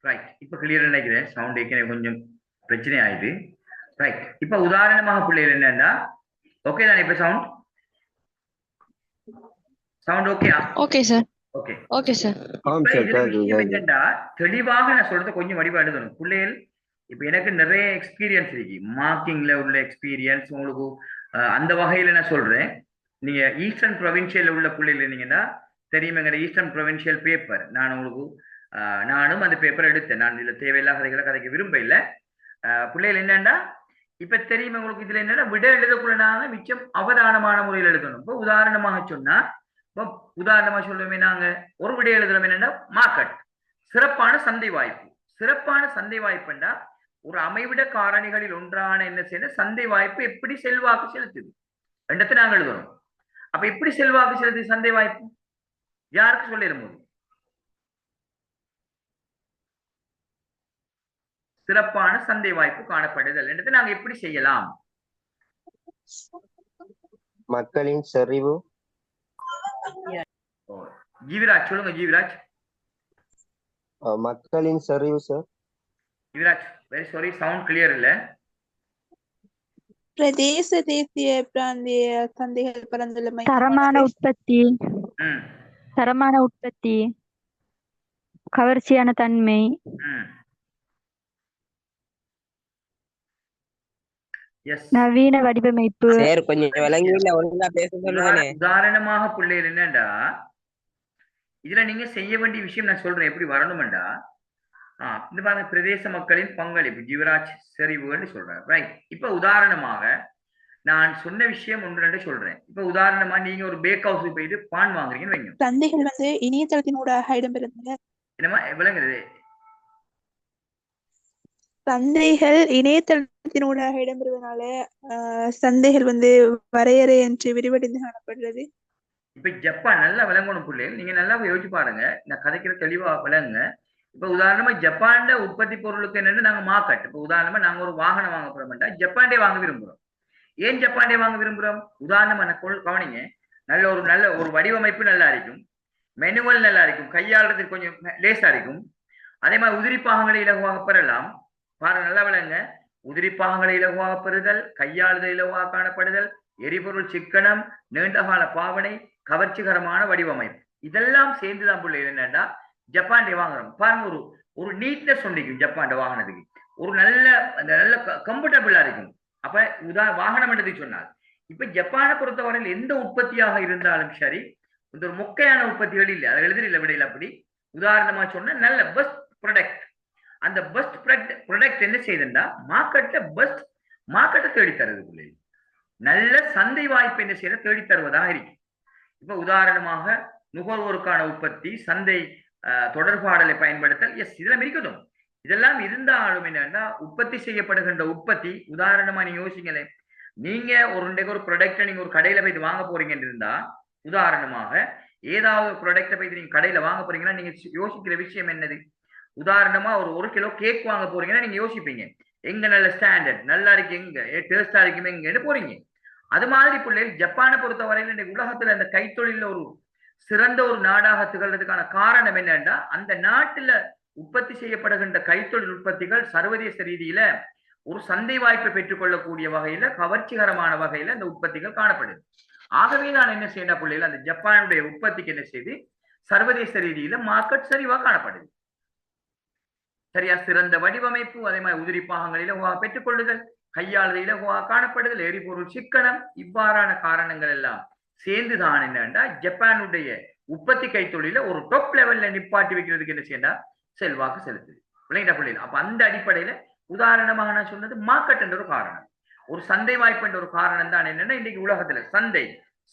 ரைட். இப்ப கிளியர் நினைக்கிறேன். சவுண்ட் ஏற்கனவே கொஞ்சம் பிரச்சனை ஆயிடுது. ரைட். இப்ப உதாரணமாக பிள்ளைகள் என்னன்னா, ஓகே தானே? இப்ப சவுண்ட் ஓகேயா? Okay sir. Okay okay sir. இப்ப இதுல விஷயம் என்னன்னா, தெளிவாக நான் சொல்றதை கொஞ்சம் வடிவா எழுதணும் பிள்ளைகள். இப்ப எனக்கு நிறைய எக்ஸ்பீரியன்ஸ் இருக்கு, மார்க்கிங்ல உள்ள எக்ஸ்பீரியன்ஸ் உங்களுக்கு. அந்த வகையில நான் சொல்றேன். நீங்க ஈஸ்டர்ன் ப்ரொவின்சியல்ல உள்ள பிள்ளைகள் இருந்தீங்கன்னா தெரியும், எங்க ஈஸ்டர்ன் ப்ரொவின்சியல் பேப்பர் நான் உங்களுக்கு நானும் அந்த பேப்பர் எடுத்தேன். நான் இதுல தேவையில்லாத கதைகளை கதைக்க விரும்ப இல்லை. பிள்ளைகள் என்னன்னா, இப்ப தெரியும் உங்களுக்கு இதுல என்னன்னா, விட எழுதக்குள்ளனால மிச்சம் அவதானமான முறையில் எழுதணும். இப்போ உதாரணமாக சொன்னா, இப்போ உதாரணமா சொல்லுவோமே, நாங்க ஒரு விட எழுதுறோம் என்னன்னா, மார்க்கெட், சிறப்பான சந்தை வாய்ப்பு. சிறப்பான சந்தை வாய்ப்புன்னா ஒரு அமைவிட காரணிகளில் ஒன்றான என்ன செய்யணும், சந்தை வாய்ப்பு எப்படி செல்வாக்கு செலுத்துது ரெண்டத்தை நாங்க எழுதுறோம். அப்ப எப்படி செல்வாக்கு செலுத்துது சந்தை வாய்ப்பு? யாருக்கு சொல்லிடும் போது சிறப்பான சந்தை வாய்ப்பு காணப்படுதல் என்றதை நாங்க எப்படி செய்யலாம்? மக்களின் செறிவு. ஜீவிராஜ் சொல்லுங்க. ஜீவிராஜ். மக்களின் செறிவு sir. Jeeviraj, very sorry, sound clear இல்ல. பிரதேச தேசிய பிராந்திய சந்தைகள் பரந்துள்ளமை. தரமான உற்பத்தி, தரமான உற்பத்தி, கவர்ச்சியான தன்மை, நவீன வடிவமைப்பு. உதாரணமாக பிள்ளைகள் என்னண்டா, இதுல நீங்க செய்ய வேண்டிய விஷயம் நான் சொல்றேன் எப்படி வரணும்டா. இந்த பாருங்க, பிரதேச மக்களின் பங்களிப்பு, ஜீவராஜ் செறிவுன்னு சொல்றேன். ரைட். இப்ப உதாரணமாக நான் சொன்ன விஷயம் ஒன்று ரெண்டு சொல்றேன். இப்ப உதாரணமா நீங்க ஒரு பேக் ஹவுஸுக்கு போயிட்டு பான் வாங்குறீங்கன்னு வைங்க. சந்தைகள் இணையதளத்தினூடாக இடம்பெறுகின்றன. என்னமா விளங்குது? சந்தைகள் இணையதளத்தினூடாக இடம்பெறுவதனால சந்தைகள் வரையறை என்று விரிவடைந்து காணப்படுறது. இப்ப ஜப்பான் நல்லா விளங்கணும் பிள்ளைகள். நீங்க நல்லா யோசிச்சு பாருங்க, நான் கதைக்கிற தெளிவா விளங்குங்க. இப்ப உதாரணமா ஜப்பான்ல உற்பத்தி பொருளுக்கு என்னன்னு நாங்க மார்க்கெட். இப்ப உதாரணமா நாங்க ஒரு வாகனம் வாங்க போறோம்டா, ஜப்பான்டே வாங்க விரும்புறோம். ஏன் ஜப்பான்டே வாங்க விரும்புறோம்? உதாரணமா கவனிங்க, நல்ல ஒரு வடிவமைப்பு நல்லா இருக்கும், மெனுவல் நல்லா இருக்கும், கையாளுறதுக்கு கொஞ்சம் லேசா இருக்கும். அதே மாதிரி உதிரி பாகங்களை இலகுவாக பெறலாம். பாருங்க நல்லா விளங்க, உதிரி பாகங்களை இலகுவாக பெறுதல், கையாளுதல் இலகுவாக காணப்படுதல், எரிபொருள் சிக்கனம், நீண்டகால பாவனை, கவர்ச்சிகரமான வடிவமைப்பு, இதெல்லாம் சேர்ந்துதான் பிள்ளைகள் என்னன்னா ஜப்பான்டே வாங்குறோம். பாருங்க, ஒரு நீட்னஸ் ஒன்றிக்கும் ஜப்பான்ட வாங்கினதுக்கு, ஒரு நல்ல கம்ஃபர்டபுளா இருக்கும். அப்ப வாகனம் என்று சொன்னால், இப்ப ஜப்பானை பொறுத்தவரையில் எந்த உற்பத்தியாக இருந்தாலும் சரி, இந்த ஒரு மொக்கையான உற்பத்திகள் இல்லை, அதை எழுதில விடையில். அப்படி உதாரணமா சொன்னா நல்ல பெஸ்ட் ப்ராடக்ட். அந்த பெஸ்ட் ப்ராடக்ட் என்ன செய்யுதுன்னா மார்க்கெட்டை தேடி தருது பிள்ளைகள். நல்ல சந்தை வாய்ப்பு என்ன செய்யற தேடி தருவதாக இருக்கு. இப்ப உதாரணமாக நுகர்வோருக்கான உற்பத்தி, சந்தை தொடர்பாடலை பயன்படுத்தல், இதெல்லாம் இருக்கட்டும். இதெல்லாம் இருந்தாலும் என்னன்னா, உற்பத்தி செய்யப்படுகின்ற உற்பத்தி, உதாரணமா நீங்க யோசிங்களே, நீங்க ஒரு ப்ராடக்டை நீங்க ஒரு கடையில போயிட்டு வாங்க போறீங்கன்னு இருந்தா, உதாரணமாக ஏதாவது ஒரு ப்ராடக்டை போயிட்டு நீங்க கடையில வாங்க போறீங்கன்னா நீங்க யோசிக்கிற விஷயம் என்னது? உதாரணமா ஒரு கிலோ கேக் வாங்க போறீங்கன்னா நீங்க யோசிப்பீங்க, எங்க நல்ல ஸ்டாண்டர்ட் நல்லா இருக்கு எங்க டேஸ்டா இருக்கும் எங்கன்னு போறீங்க. அது மாதிரி பிள்ளைகள் ஜப்பானை பொறுத்தவரையில் இன்னைக்கு உலகத்துல அந்த கைத்தொழில ஒரு சிறந்த ஒரு நாடாக திகழ்றதுக்கான காரணம் என்னன்னா அந்த நாட்டுல உற்பத்தி செய்யப்படுகின்ற கைத்தொழில் உற்பத்திகள் சர்வதேச ரீதியில ஒரு சந்தை வாய்ப்பை பெற்றுக்கொள்ளக்கூடிய வகையில கவர்ச்சிகரமான வகையில அந்த உற்பத்திகள் காணப்படுது. ஆகவே நான் என்ன செய்யணும் பிள்ளைகள் அந்த ஜப்பானுடைய உற்பத்திக்கு என்ன செய்து சர்வதேச ரீதியில மார்க்கெட் சரிவா காணப்படுது. சரியா சிறந்த வடிவமைப்பு அதே மாதிரி உதிரி பாகங்களில பெற்றுக்கொள்ளுதல் கையாளுதல காணப்படுதல் எரிபொருள் சிக்கனம் இவ்வாறான காரணங்கள் எல்லாம் சேர்ந்துதான் என்னன்னா ஜப்பானுடைய உற்பத்தி கைத்தொழில ஒரு டாப் லெவல்ல நிப்பாட்டி வைக்கிறதுக்கு என்ன செய்யண்டா செல்வாக்கு செலுத்துது விளையாட பிள்ளைகள். அப்ப அந்த அடிப்படையில உதாரணமாக நான் சொன்னது மார்க்கெட் என்ற ஒரு காரணம், ஒரு சந்தை வாய்ப்பு என்ற ஒரு காரணம் தான் என்னன்னா இன்னைக்கு உலகத்துல சந்தை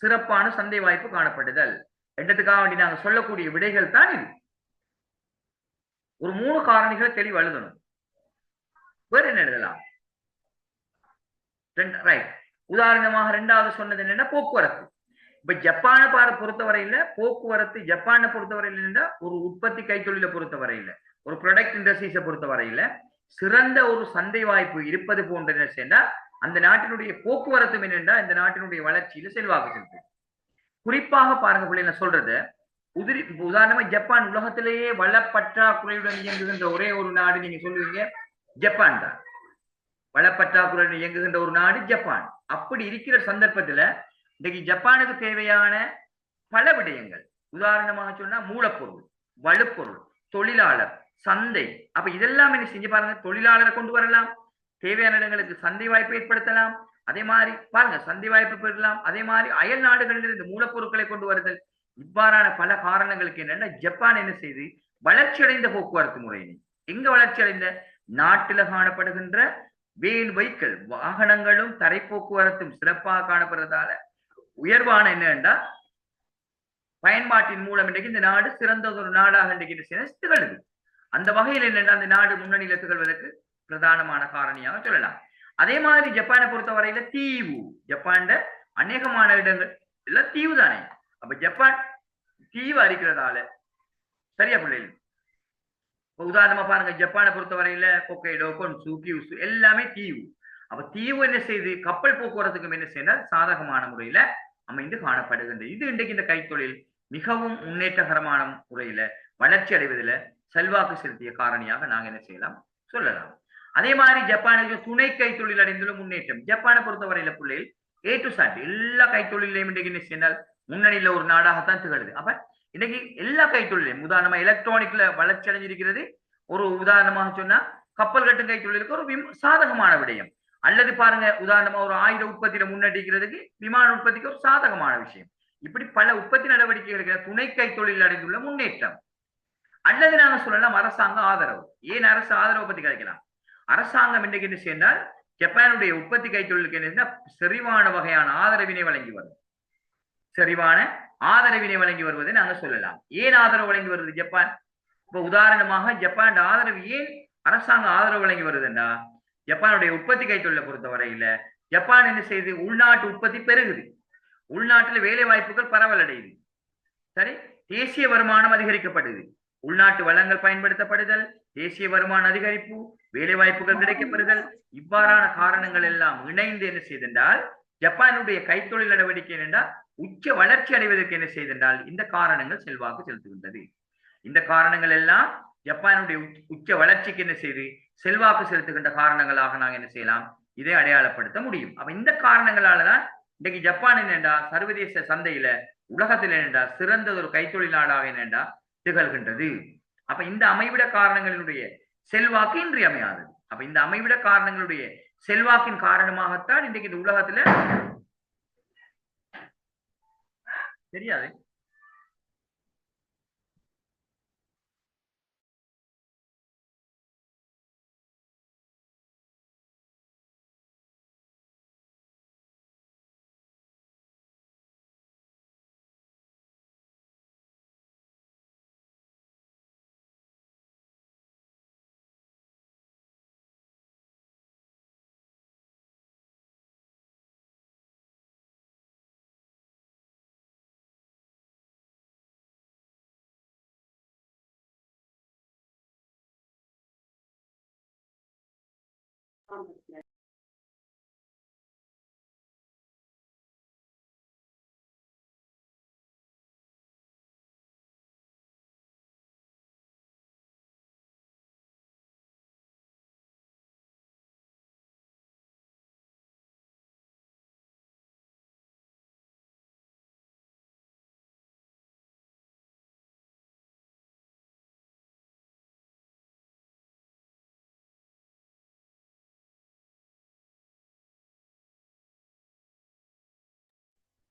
சிறப்பான சந்தை வாய்ப்பு காணப்படுதல் என்றதுக்காக வேண்டி நாங்க சொல்லக்கூடிய விடைகள் தான் இது. ஒரு 3 காரணிகளை தெளிவு எழுதணும். வேற என்ன எழுதலாம்? ரைட். உதாரணமாக 2வது சொன்னது என்னன்னா போக்குவரத்து. இப்ப ஜப்பானை பொறுத்தவரையில போக்குவரத்து ஜப்பானை பொறுத்தவரையில ஒரு உற்பத்தி கைத்தொழிலை பொறுத்தவரையில ஒரு ப்ரொடக்ட் இண்டஸ்ட்ரீஸை பொறுத்தவரையில சிறந்த ஒரு சந்தை வாய்ப்பு இருப்பது போன்ற என்ன செய்யண்டா அந்த நாட்டினுடைய போக்குவரத்து என்னென்றா இந்த நாட்டினுடைய வளர்ச்சியில செல்வாக்கு செலுத்து. குறிப்பாக பாருங்க பிள்ளை நான் சொல்றது உதாரணமா ஜப்பான் உலகத்திலேயே வளப்பற்றாக்குறையுடன் இயங்குகின்ற ஒரே ஒரு நாடு நீங்க சொல்லுவீங்க ஜப்பான் தான். வளப்பற்றாக்குறையுடன் இயங்குகின்ற ஒரு நாடு ஜப்பான். அப்படி இருக்கிற சந்தர்ப்பத்துல இன்னைக்கு ஜப்பானுக்கு தேவையான பல விடயங்கள் உதாரணமாக சொன்னா மூலப்பொருள், வலுப்பொருள், தொழிலாளர், சந்தை. அப்ப இதெல்லாம் என்ன செஞ்சு பாருங்க தொழிலாளரை கொண்டு வரலாம், தேவையான இடங்களுக்கு சந்தை வாய்ப்பு ஏற்படுத்தலாம், அதே மாதிரி பாருங்க சந்தை வாய்ப்பு பெறலாம், அதே மாதிரி அயல் நாடுகளில் இருந்து மூலப்பொருட்களை கொண்டு வருதல். இவ்வாறான பல காரணங்களுக்கு என்னன்னா ஜப்பான் என்ன செய்து வளர்ச்சி அடைந்த போக்குவரத்து முறையினை எங்க வளர்ச்சி அடைந்த நாட்டில காணப்படுகின்ற வேன் வெஹிக்கிள் வாகனங்களும் தரை போக்குவரத்தும் சிறப்பாக காணப்படுறதால உயர்வான என்னன்னா பயன்பாட்டின் மூலம் இன்றைக்கு இந்த நாடு சிறந்த ஒரு நாடாக இன்றைக்கு திகழுது. அந்த வகையில் என்னன்னா அந்த நாடு முன்னணியில திகழ்வதற்கு பிரதானமான காரணியாக சொல்லலாம். அதே மாதிரி ஜப்பானை பொறுத்தவரையில தீவு, ஜப்பான்ல அநேகமான இடங்கள் எல்லாம் தீவு தானே. அப்ப ஜப்பான் தீவு அறிக்கிறதால சரியா பிள்ளைகள். உதாரணமா பாருங்க ஜப்பானை பொறுத்தவரையில கொக்கைடோ, கொன்சு, கியூசு எல்லாமே தீவு. அப்ப தீவு என்ன செய்து கப்பல் போக்குவரத்துக்கும் என்ன செய்தால் சாதகமான முறையில அமைந்து காணப்படுகின்றது. இது இன்றைக்கு இந்த கைத்தொழில் மிகவும் முன்னேற்றகரமான முறையில வளர்ச்சி அடைவதில் செல்வாக்கு செலுத்திய காரணியாக நாங்க என்ன செய்யலாம் சொல்லலாம். அதே மாதிரி ஜப்பானுக்கு துணை கைத்தொழில் அடைந்துள்ள முன்னேற்றம். ஜப்பானை பொறுத்தவரையில பிள்ளைகள் A to Z எல்லா கைத்தொழிலையும் இன்றைக்கு என்ன செய்தால் முன்னணியில ஒரு நாடாகத்தான் திகழுது. அப்ப இன்னைக்கு எல்லா கைத்தொழிலையும் உதாரணமா எலக்ட்ரானிக்ல வளர்ச்சி அடைஞ்சிருக்கிறது. ஒரு உதாரணமாக சொன்னா கப்பல் கட்டும் கைத்தொழிலுக்கு ஒரு சாதகமான விடயம். அல்லது பாருங்க உதாரணமா ஒரு ஆயுத உற்பத்தியில முன்னெடுக்கிறதுக்கு விமான உற்பத்திக்கு ஒரு சாதகமான விஷயம். இப்படி பல உற்பத்தி நடவடிக்கைகளுக்கு துணை கைத்தொழில் அடைந்துள்ள முன்னேற்றம். அல்லது நாங்க சொல்லலாம் அரசாங்க ஆதரவு. ஏன் அரசு ஆதரவு பத்தி கிடைக்கலாம்? அரசாங்கம் இன்றைக்கு என்ன செய்தால் ஜப்பானுடைய உற்பத்தி கைத்தொழிலுக்கு என்ன செறிவான வகையான ஆதரவினை வழங்கி வரும். செறிவான ஆதரவினை வழங்கி வருவதை நாங்க சொல்லலாம். ஏன் ஆதரவு வழங்கி வருது ஜப்பான்? இப்ப உதாரணமாக ஜப்பான் ஆதரவு ஏன் அரசாங்க ஆதரவு வழங்கி வருதுன்னா ஜப்பானுடைய உற்பத்தி கைத்தொழிலை பொறுத்தவரையில ஜப்பான் என்ன செய்யுது உள்நாட்டு உற்பத்தி பெருகுது, உள்நாட்டுல வேலை வாய்ப்புகள் பரவல் அடையுது, சரி தேசிய வருமானம் அதிகரிக்கப்படுது, உள்நாட்டு வளங்கள் பயன்படுத்தப்படுதல், தேசிய வருமான அதிகரிப்பு, வேலை வாய்ப்புகள் கிடைக்கப்படுதல், இவ்வாறான காரணங்கள் எல்லாம் இணைந்து என்ன செய்தென்றால் ஜப்பானுடைய கைத்தொழில் நடவடிக்கை என்றால் உச்ச வளர்ச்சி அடைவதற்கு என்ன செய்தென்றால் இந்த காரணங்கள் செல்வாக்கு செலுத்துகின்றது. இந்த காரணங்கள் எல்லாம் ஜப்பானுடைய உச்ச வளர்ச்சிக்கு என்ன செய்து செல்வாக்கு செலுத்துகின்ற காரணங்களாக நாங்கள் என்ன செய்யலாம் இதை அடையாளப்படுத்த முடியும். அப்ப இந்த காரணங்களாலதான் இன்றைக்கு ஜப்பான் என்னென்றா சர்வதேச சந்தையில உலகத்தில் என்னென்றா சிறந்த ஒரு கைத்தொழில் நாடாக என்னென்றா திகழ்கின்றது. அப்ப இந்த அமைவிட காரணங்களினுடைய செல்வாக்கு இன்றியமையாதது. அப்ப இந்த அமைவிட காரணங்களுடைய செல்வாக்கின் காரணமாகத்தான் இன்றைக்கு இந்த உலகத்துல தெரியாது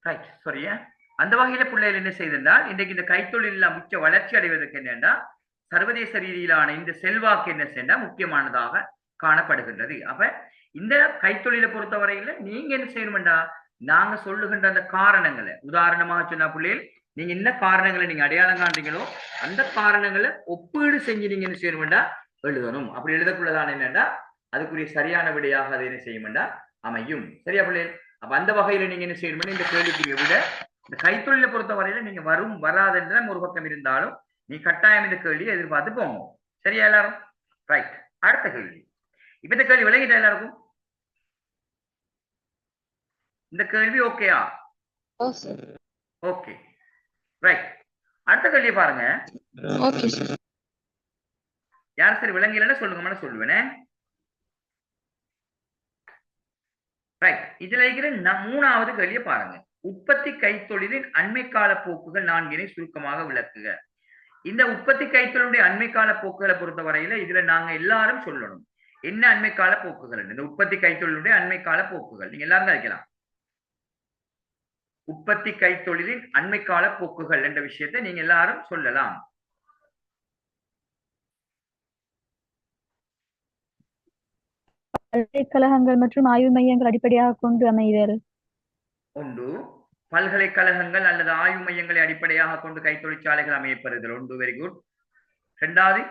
ரைட் சரியா. அந்த வகையில பிள்ளைகள் என்ன செய்தால் இன்றைக்கு இந்த கைத்தொழில் முக்கிய வளர்ச்சி அடைவதற்கு என்னென்னா சர்வதேச ரீதியிலான இந்த செல்வாக்கு என்ன செய்ய முக்கியமானதாக காணப்படுகின்றது. அப்ப இந்த கைத்தொழிலை பொறுத்தவரையில நீங்க என்ன செய்யணும்டா நாங்க சொல்லுகின்ற அந்த காரணங்களை உதாரணமாக சொன்ன பிள்ளைகள் நீங்க என்ன காரணங்களை நீங்க அடையாளம் காண்றீங்களோ அந்த காரணங்களை ஒப்பீடு செஞ்சு நீங்க என்ன செய்யணும்டா எழுதணும். அப்படி எழுதக்குள்ளதான என்னன்னா அதுக்குரிய சரியான விடையாக அதை என்ன செய்யும்டா அமையும். சரியா பிள்ளைகள்? அப்ப அந்த வகையில நீங்க என்ன செய்யணும் இந்த கேள்விக்கு விட இந்த கைத்தொழிலை பொறுத்தவரையில நீங்க வரும் வராதுன்ற ஒரு பக்கம் இருந்தாலும் நீ கட்டாயம் இந்த கேள்வியை எதிர்பார்த்து போங்க. சரியா எல்லாரும்? ரைட். அடுத்த கேள்வி. இப்ப இந்த கேள்வி விளங்கிட்டா எல்லாருக்கும்? இந்த கேள்வி ஓகேயா? Okay right. அடுத்த கேள்வியை பாருங்க. Okay sir. யார் சரி விளங்கலன்னு சொல்லுங்க சொல்லுவேனே. ரைட். இதுல இருக்கிற மூணாவது கேள்வியை பாருங்க. உற்பத்தி கைத்தொழிலின் அண்மை கால போக்குகள் 4 சுருக்கமாக விளக்குக. இந்த உற்பத்தி கைத்தொழிலுடைய அண்மை கால போக்குகளை பொறுத்தவரையில இதுல நாங்க எல்லாரும் சொல்லணும் என்ன அண்மை கால போக்குகள். இந்த உற்பத்தி கைத்தொழிலுடைய அண்மை கால போக்குகள் நீங்க எல்லாரும் நினைக்கலாம். உற்பத்தி கைத்தொழிலின் அண்மை கால போக்குகள் என்ற விஷயத்தை நீங்க எல்லாரும் சொல்லலாம். பல்கலைக்கழகங்கள் மற்றும் ஆய்வு மையங்கள் அடிப்படையாக கொண்டு அமைதல். ஒன்று பல்கலைக்கழகங்கள் அல்லது ஆய்வு மையங்களை அடிப்படையாக கொண்டு கைத்தொழிற்சாலைகள் அமையப்படுதல். ஒன்று. Very good. இரண்டாவது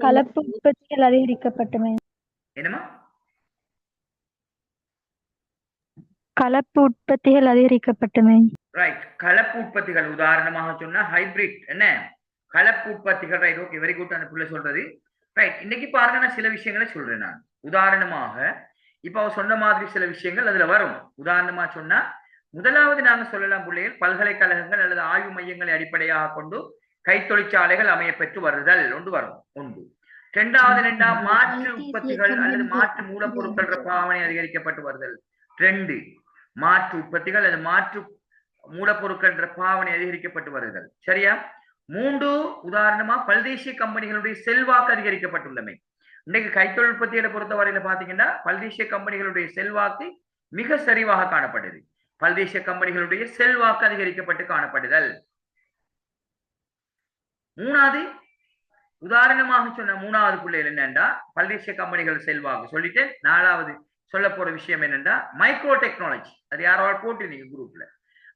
கலப்பு உற்பத்திகள் அதிகரிக்கப்பட்டமை. என்னமா? கலப்பு உற்பத்திகள் அதிகரிக்கப்பட்டமை. ரைட். கலப்பு உற்பத்திகள் உதாரணமாக சொன்னா ஹைபிரிட் என்ன கலப்பு உற்பத்திகள். ரைட். Okay very good. அந்த புள்ள சொல்றது ரைட். இன்னைக்கு பாருங்க நான் சில விஷயங்களை சொல்றேன். நான் உதாரணமாக இப்ப அவ சொன்ன மாதிரி சில விஷயங்கள் அதுல வரும். உதாரணமா சொன்னா முதலாவது நாங்க சொல்லலாம் பிள்ளைகள் பல்கலைக்கழகங்கள் அல்லது ஆய்வு மையங்களை அடிப்படையாக கொண்டு கைத்தொழிற்சாலைகள் அமைய பெற்று வருதல் ஒன்று வரும். ஒன்று. இரண்டாவது மாற்று உற்பத்திகள் அல்லது மாற்று மூலப்பொருட்கள் பாவனை அதிகரிக்கப்பட்டு வருதல். 2 மாற்று உற்பத்திகள் அல்லது மாற்று மூலப்பொருட்கள் பாவனை அதிகரிக்கப்பட்டு வருதல். சரியா? 3 உதாரணமா பல்தேசிய கம்பெனிகளுடைய செல்வாக்கு அதிகரிக்கப்பட்டுள்ளமை. இன்றைக்கு கைத்தொழில் உற்பத்திகளை பொறுத்தவரையில பாத்தீங்கன்னா பல்தேசிய கம்பெனிகளுடைய செல்வாக்கு மிக சரிவாக காணப்படுது. பல்தேசிய கம்பெனிகளுடைய செல்வாக்கு அதிகரிக்கப்பட்டு காணப்படுதல். 3வது உதாரணமாக சொன்ன 3வது பிள்ளைகள் என்னன்னா பல்தேசிய கம்பெனிகள் செல்வாக்கு சொல்லிட்டு 4வது சொல்ல போற விஷயம் என்னன்னா மைக்ரோ டெக்னாலஜி. அது யாராவது போட்டிருந்தீங்க குரூப்ல.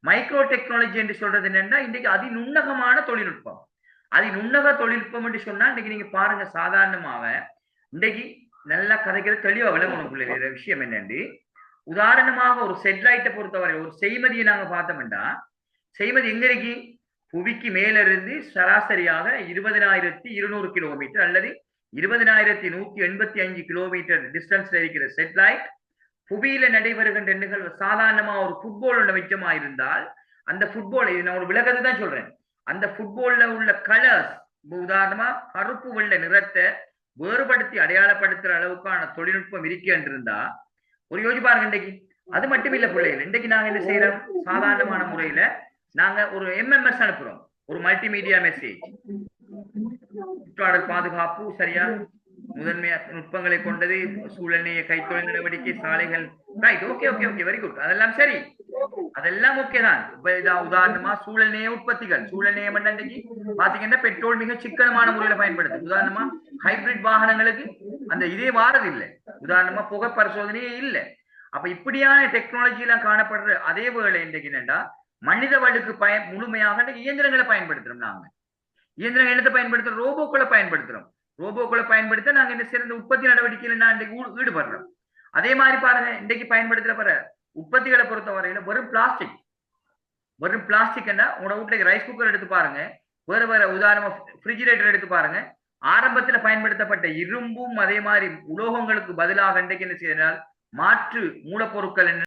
மைக்ரோ டெக்னாலஜி என்று சொல்றது என்னன்னா இன்றைக்கு அதிநுண்ணகமான தொழில்நுட்பம். அதிநுண்ணக தொழில்நுட்பம் என்று சொன்னா இன்னைக்கு நீங்க பாருங்க சாதாரணமாக இன்றைக்கு நல்லா கதைக்கிற தெளிவா விளங்கணும் பிள்ளைகிற விஷயம் என்னன்னு உதாரணமாக ஒரு செட்லைட்டை பொறுத்தவரை ஒரு செய்மதியை நாங்க பார்த்தோம்னா செய்மதி எங்க இருக்கு? புவிக்கு மேல இருந்து சராசரியாக 20,200 கிலோமீட்டர் அல்லது 20,185 கிலோமீட்டர் டிஸ்டன்ஸ்ல இருக்கிற செட்லைட் புவியில நடைபெறுகின்ற நிகழ்வு சாதாரணமா ஒரு ஃபுட்பால் மிச்சமா இருந்தால் அந்த ஃபுட்பால் நான் ஒரு விளக்கத்தை தான் சொல்றேன். அந்த ஃபுட்பால்ல உள்ள கலர்ஸ் உதாரணமா கருப்பு வெள்ளை நிறத்தை வேறுபடுத்தி அடையாளப்படுத்துற அளவுக்கான தொழில்நுட்பம் இருக்கு என்றிருந்தா ஒரு யோசி பாருங்க. இன்றைக்கு அது மட்டும் இல்ல பிள்ளைகள். இன்றைக்கு நாங்க என்ன செய்யறோம்? சாதாரணமான முறையில நாங்க ஒரு MMS அனுப்புறோம். ஒரு மல்டிமீடியா மெசேஜ். பாதுகாப்பு சரியா முதன்மை நுட்பங்களை கொண்டது சூழல்நேய கைத்தொழில் நடவடிக்கை சாலைகள். Right. Okay okay okay very good. அதெல்லாம் சரி. அதெல்லாம் ஓகே தான். உதாரணமா சூழல்நேய உற்பத்திகள். சூழல்நேயம் இன்னைக்கு பாத்தீங்கன்னா பெட்ரோல் மிக சிக்கனமான முறையில பயன்படுது. உதாரணமா ஹைபிரிட் வாகனங்களுக்கு அந்த இதே வாரது இல்லை. உதாரணமா புகை பரிசோதனையே இல்லை. அப்ப இப்படியான டெக்னாலஜி எல்லாம் காணப்படுற அதே வேளை இன்றைக்கு என்னன்னா மனித வலுக்கு முழுமையாக இயந்திரங்களை பயன்படுத்துறோம். நாங்க இயந்திரங்கள் என்னத்தை பயன்படுத்துறோம்? ரோபோக்களை பயன்படுத்துறோம். ரோபோக்களை பயன்படுத்த நாங்க இந்த சிறந்த உற்பத்தி நடவடிக்கையில நான் இன்றைக்கு ஈடுபடுறோம். அதே மாதிரி பாருங்க இன்றைக்கு பயன்படுத்துற பிற உற்பத்திகளை பொறுத்த வரையில வெறும் பிளாஸ்டிக் என்ன உங்களோட வீட்டுல ரைஸ் குக்கர் எடுத்து பாருங்க. வேற வேற உதாரணமா ரெஃப்ரிஜிரேட்டர் எடுத்து பாருங்க. ஆரம்பத்துல பயன்படுத்தப்பட்ட இரும்பும் அதே மாதிரி உலோகங்களுக்கு பதிலாக இன்றைக்கு என்ன செய்யறால் மாற்று மூலப்பொருட்கள் என்ன